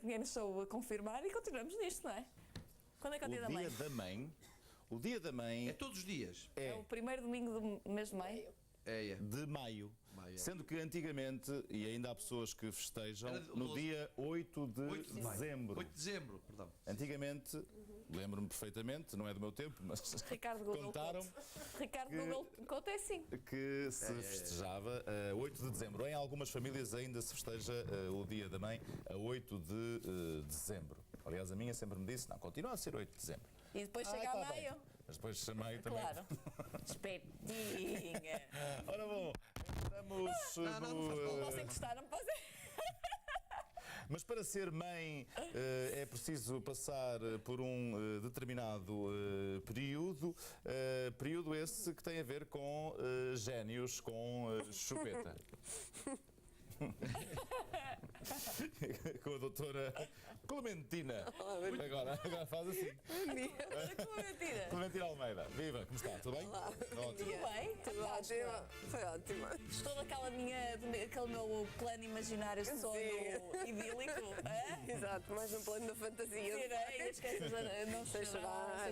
ninguém soube a confirmar e continuamos nisto, não é? Quando é que é o dia da mãe? O dia da mãe É todos os dias. É o primeiro domingo do mês de maio. De maio. Sendo que antigamente, e ainda há pessoas que festejam, no dia 8 de dezembro. 8 de dezembro, perdão. Antigamente, lembro-me perfeitamente, não é do meu tempo, mas Ricardo Google contaram Ricardo Google Couto é sim. que se festejava a 8 de dezembro. Em algumas famílias ainda se festeja o dia da mãe a 8 de dezembro. Aliás, a minha sempre me disse, não, continua a ser 8 de dezembro. E depois chega a maio. Bem. Mas depois de maio também. Claro. Espetinha. Ora bom, estamos Não posso encostar, não posso. Mas para ser mãe é preciso passar por um determinado período, período esse que tem a ver com génios, com chupeta. Com a doutora Clementina. Agora faz assim. Clementina. Clementina Almeida. Viva, como está? Tudo bem? Olá. Ótimo. Tudo bem? Tudo ótimo. Foi ótimo. Estou aquele meu plano imaginário de sonho idílico. Exato, mais um plano da fantasia. Tirei, esquece de não Sem chorar.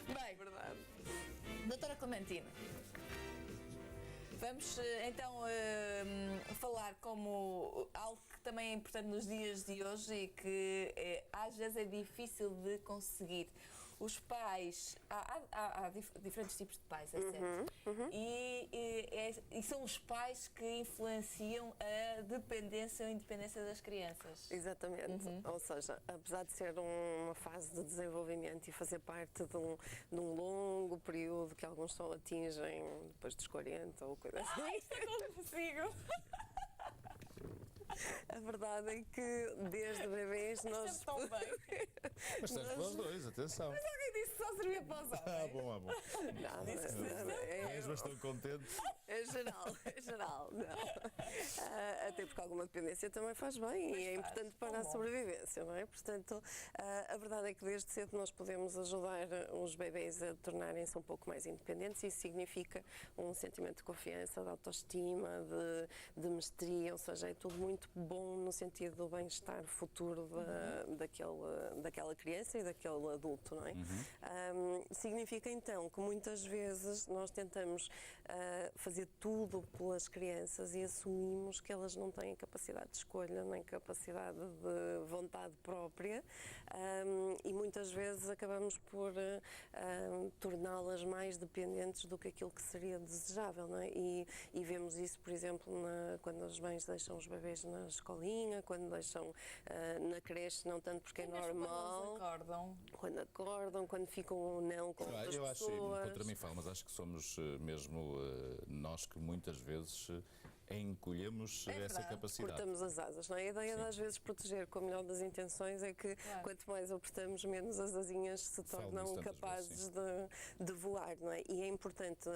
Bem, Verdade. doutora Clementina, vamos então falar como algo que também é importante nos dias de hoje e que às vezes é difícil de conseguir. Os pais, há diferentes tipos de pais, é certo? E são os pais que influenciam a dependência ou independência das crianças. Exatamente. Ou seja, apesar de ser uma fase de desenvolvimento e fazer parte de um longo período que alguns só atingem depois dos 40 ou coisa assim. Isto é como consigo. A verdade é que desde bebês nós... Tão bem. Mas serve para os dois, atenção. Mas alguém disse que só servia para os homens. Bom. És bastante contente. É geral, não. Até porque alguma dependência também faz bem e é importante para a sobrevivência, não é? Portanto, a verdade é que desde cedo nós podemos ajudar os bebês a tornarem-se um pouco mais independentes e isso significa um sentimento de confiança, de autoestima, de mestria, ou seja, é tudo muito bom no sentido do bem-estar futuro daquela criança e daquele adulto, não é? Significa então que muitas vezes nós tentamos fazer tudo pelas crianças e assumimos que elas não têm capacidade de escolha nem capacidade de vontade própria e muitas vezes acabamos por torná-las mais dependentes do que aquilo que seria desejável, não é? E vemos isso, por exemplo, quando as mães deixam os bebês na escolinha, quando deixam na creche, não tanto porque é normal. Quando acordam, quando ficam ou não com outras pessoas. Eu acho, contra mim falo, mas acho que somos mesmo nós que muitas vezes encolhemos essa capacidade. Cortamos as asas, não é? A ideia de às vezes proteger com a melhor das intenções é que quanto mais apertamos, menos as asinhas se tornam capazes de voar, não é? E é importante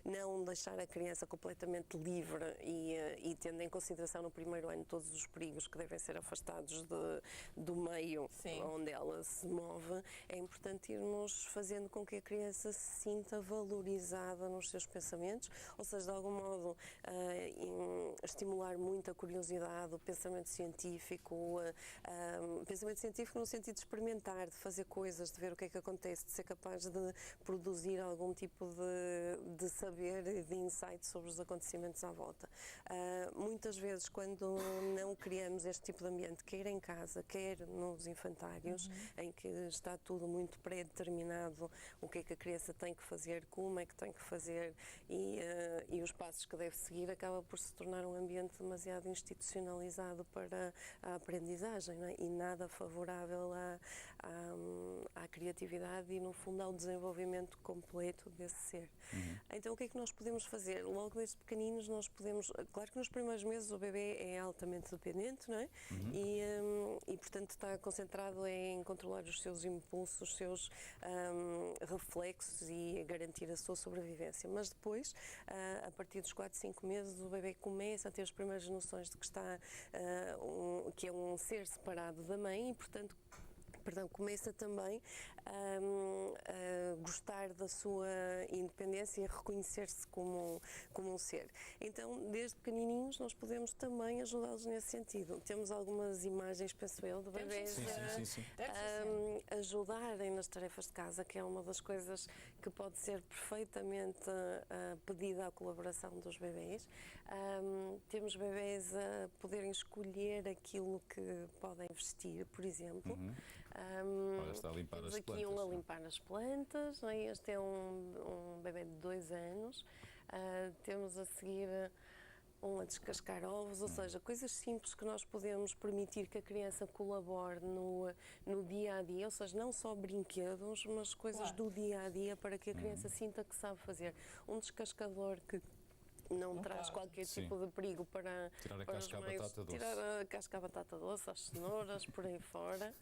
não deixar a criança completamente livre e tendo em consideração no primeiro ano todos os perigos que devem ser afastados do meio onde ela se move, é importante irmos fazendo com que a criança se sinta valorizada nos seus pensamentos, ou seja, de algum modo estimular muito a curiosidade, o pensamento científico, pensamento científico no sentido de experimentar, de fazer coisas, de ver o que é que acontece, de ser capaz de produzir algum tipo de saber e de insight sobre os acontecimentos à volta. Muitas vezes, quando não criamos este tipo de ambiente, quer em casa, quer nos infantários, em que está tudo muito pré-determinado, o que é que a criança tem que fazer, como é que tem que fazer e os passos que deve seguir, acaba por se tornar um ambiente demasiado institucionalizado para a aprendizagem, não é? E nada favorável à criatividade e, no fundo, ao desenvolvimento completo desse ser. Então, o que é que nós podemos fazer? Logo desde pequeninos nós podemos... Claro que nos primeiros meses o bebê é altamente dependente, não é? E portanto, está concentrado em controlar os seus impulsos, os seus reflexos e garantir a sua sobrevivência. Mas depois, a partir dos 4, 5 meses, o bebê começa a ter as primeiras noções de que está, que é um ser separado da mãe e, portanto, começa também gostar da sua independência e reconhecer-se como um ser. Então, desde pequenininhos, nós podemos também ajudá-los nesse sentido. Temos algumas imagens, penso eu, de bebês ajudarem nas tarefas de casa, que é uma das coisas que pode ser perfeitamente pedida a colaboração dos bebês. Temos bebês a poderem escolher aquilo que podem vestir, por exemplo. Olha, está a limpar temos as aqui plantas. um a limpar as plantas, este é um bebê de 2 anos. Temos a seguir um a descascar ovos, ou seja, coisas simples que nós podemos permitir que a criança colabore no dia a dia, ou seja, não só brinquedos, mas coisas do dia a dia para que a criança sinta que sabe fazer. Um descascador que não traz qualquer tipo de perigo para tirar a casca à batata doce. Tirar a casca à batata doce, as cenouras, por aí fora.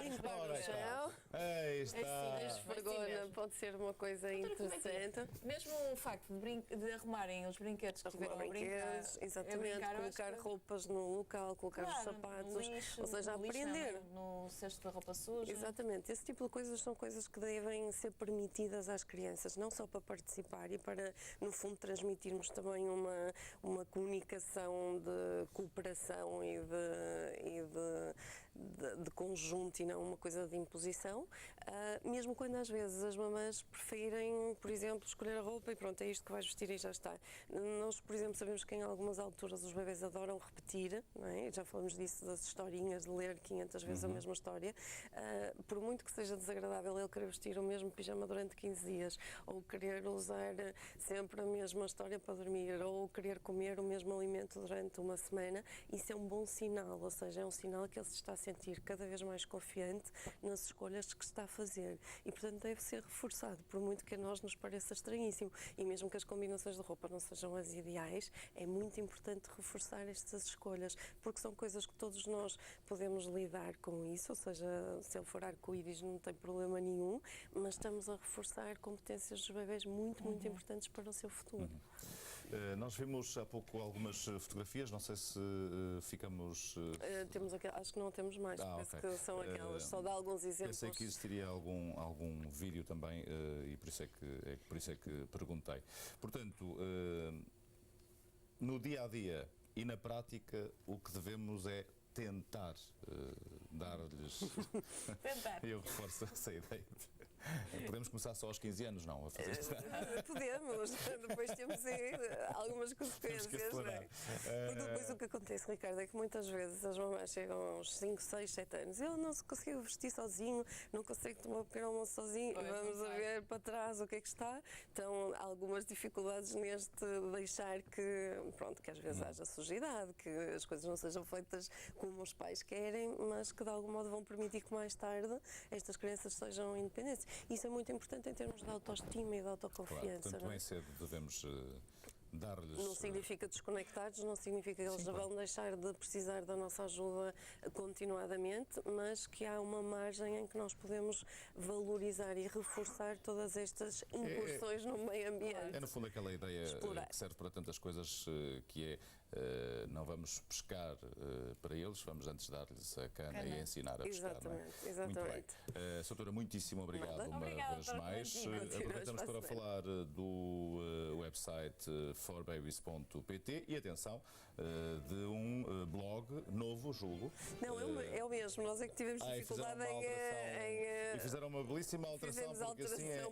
Limpar o chão. Aí está. A esfregona pode ser uma coisa interessante. Mesmo o facto de arrumarem os brinquedos que tiveram a brincar. Exatamente, colocar roupas no local, colocar os sapatos, lixo, ou seja, aprender. No cesto da roupa suja. Exatamente, esse tipo de coisas são coisas que devem ser permitidas às crianças, não só para participar e para, no fundo, transmitirmos também uma comunicação de cooperação e de conjunto e não uma coisa de imposição, mesmo quando às vezes as mamães preferem, por exemplo, escolher a roupa e pronto, é isto que vais vestir e já está. Nós, por exemplo, sabemos que em algumas alturas os bebês adoram repetir, não é? Já falamos disso, das historinhas, de ler 500 vezes a mesma história. Por muito que seja desagradável ele querer vestir o mesmo pijama durante 15 dias, ou querer usar sempre a mesma história para dormir, ou querer comer o mesmo alimento durante uma semana, isso é um bom sinal, ou seja, é um sinal que ele se está a sentir cada vez mais confiante nas escolhas que está a fazer e, portanto, deve ser reforçado, por muito que a nós nos pareça estranhíssimo. E mesmo que as combinações de roupa não sejam as ideais, é muito importante reforçar estas escolhas, porque são coisas que todos nós podemos lidar com isso, ou seja, se ele for arco-íris não tem problema nenhum, mas estamos a reforçar competências dos bebés muito importantes para o seu futuro. Nós vimos há pouco algumas fotografias, não sei se ficamos... Temos acho que não temos mais, parece que são aquelas, só dá alguns exemplos. Pensei que existiria algum vídeo também e por isso é que perguntei. Portanto, no dia a dia e na prática, o que devemos é tentar dar-lhes... Tentar. Eu reforço essa ideia. Podemos começar só aos 15 anos, não? A fazer isto. Podemos, depois temos algumas consequências. Porque depois o que acontece, Ricardo, é que muitas vezes as mamães chegam aos 5, 6, 7 anos, ele não se conseguiu vestir sozinho, não consegue tomar o pequeno almoço sozinho, e vamos a ver para trás o que é que está. Então, há algumas dificuldades neste deixar que às vezes haja sujidade, que as coisas não sejam feitas como os pais querem, mas que de algum modo vão permitir que mais tarde estas crianças sejam independentes. Isso é muito importante em termos de autoestima e de autoconfiança. Portanto, bem cedo devemos dar-lhes... Não significa desconectados, não significa que eles vão deixar de precisar da nossa ajuda continuadamente, mas que há uma margem em que nós podemos valorizar e reforçar todas estas incursões no meio ambiente. É no fundo aquela ideia que serve para tantas coisas, que é não vamos pescar para eles, vamos antes dar-lhes a cana e ensinar a pescar. Exatamente. Muito bem. Soutora, muitíssimo obrigado uma vez mais. Aproveitamos para falar do website forbabies.pt e atenção, de um blog novo, julgo. Não, é o mesmo, nós é que tivemos dificuldade e fizeram uma belíssima alteração,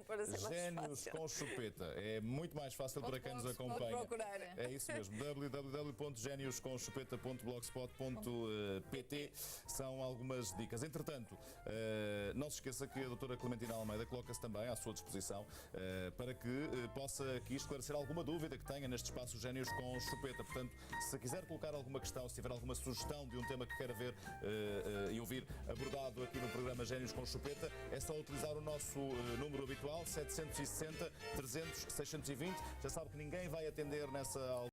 porque assim Génios com Chupeta. É muito mais fácil para quem nos acompanha. É isso mesmo, www.genioscomchupeta.blogspot.pt. São algumas dicas. Entretanto, não se esqueça que a doutora Clementina Almeida coloca-se também à sua disposição para que possa aqui esclarecer alguma dúvida que tenha neste espaço Génios com Chupeta. Portanto, se quiser colocar alguma questão, se tiver alguma sugestão de um tema que queira ver e ouvir abordado aqui no programa Génios com Chupeta, é só utilizar o nosso número habitual, 760 300 620. Já sabe que ninguém vai atender nessa